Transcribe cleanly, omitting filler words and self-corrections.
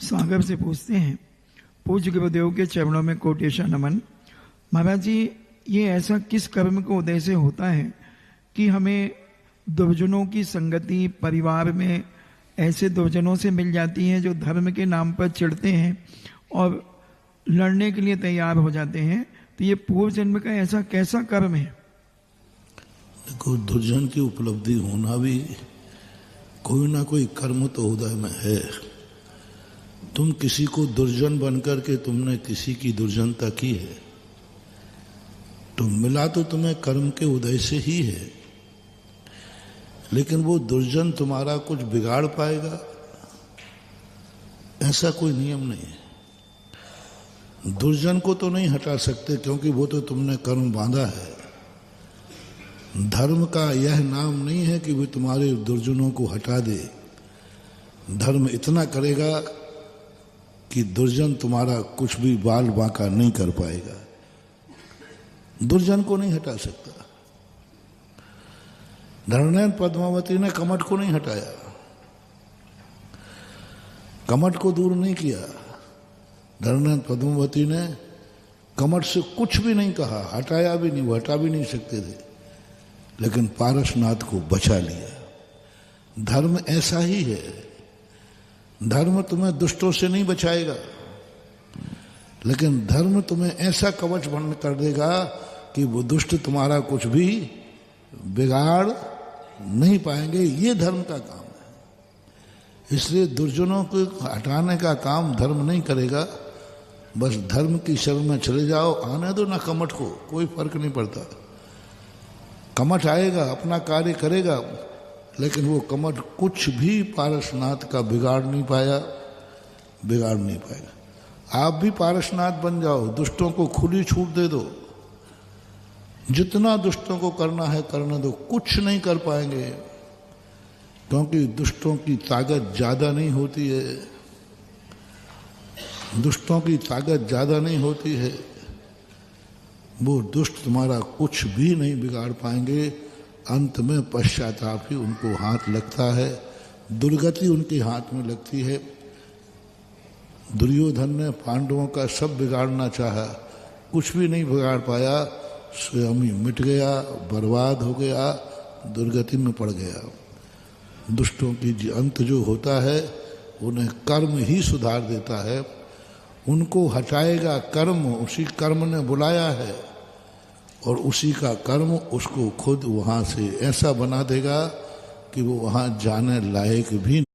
सागर से पूछते हैं, पूज्य गुरुदेव के चरणों में कोटेशा नमन। महाराज जी, ये ऐसा किस कर्म को उदय से होता है कि हमें दुर्जनों की संगति परिवार में ऐसे दुर्जनों से मिल जाती है जो धर्म के नाम पर चिढ़ते हैं और लड़ने के लिए तैयार हो जाते हैं? तो ये पूर्व जन्म का ऐसा कैसा कर्म है? देखो, दुर्जन की उपलब्धि होना भी कोई ना कोई कर्म तो उदय में है। तुम किसी को दुर्जन बनकर के तुमने किसी की दुर्जनता की है, तो मिला तो तुम्हें कर्म के उदय से ही है, लेकिन वो दुर्जन तुम्हारा कुछ बिगाड़ पाएगा ऐसा कोई नियम नहीं है। दुर्जन को तो नहीं हटा सकते, क्योंकि वो तो तुमने कर्म बांधा है। धर्म का यह नाम नहीं है कि वो तुम्हारे दुर्जनों को हटा दे। धर्म इतना करेगा कि दुर्जन तुम्हारा कुछ भी बाल बांका नहीं कर पाएगा। दुर्जन को नहीं हटा सकता। धरणेन पद्मावती ने कमठ को नहीं हटाया, कमठ को दूर नहीं किया। धरणेन पद्मावती ने कमठ से कुछ भी नहीं कहा, हटाया भी नहीं, वो हटा भी नहीं सकते थे, लेकिन पारसनाथ को बचा लिया। धर्म ऐसा ही है। धर्म तुम्हें दुष्टों से नहीं बचाएगा, लेकिन धर्म तुम्हें ऐसा कवच बंद कर देगा कि वो दुष्ट तुम्हारा कुछ भी बिगाड़ नहीं पाएंगे। ये धर्म का काम है। इसलिए दुर्जनों को हटाने का काम धर्म नहीं करेगा। बस धर्म की शरण में चले जाओ, आने दो ना कमठ को, कोई फर्क नहीं पड़ता। कमठ आएगा, अपना कार्य करेगा, लेकिन वो कमठ कुछ भी पारसनाथ का बिगाड़ नहीं पाएगा। आप भी पारसनाथ बन जाओ, दुष्टों को खुली छूट दे दो, जितना दुष्टों को करना है करने दो, कुछ नहीं कर पाएंगे, क्योंकि दुष्टों की ताकत ज्यादा नहीं होती है। दुष्टों की ताकत ज्यादा नहीं होती है। वो दुष्ट तुम्हारा कुछ भी नहीं बिगाड़ पाएंगे। अंत में पश्चाताप ही उनको हाथ लगता है, दुर्गति उनके हाथ में लगती है। दुर्योधन ने पांडवों का सब बिगाड़ना चाहा, कुछ भी नहीं बिगाड़ पाया, स्वयं ही मिट गया, बर्बाद हो गया, दुर्गति में पड़ गया। दुष्टों की अंत जो होता है, उन्हें कर्म ही सुधार देता है। उनको हटाएगा कर्म, उसी कर्म ने बुलाया है, और उसी का कर्म उसको खुद वहां से ऐसा बना देगा कि वो वहां जाने लायक भी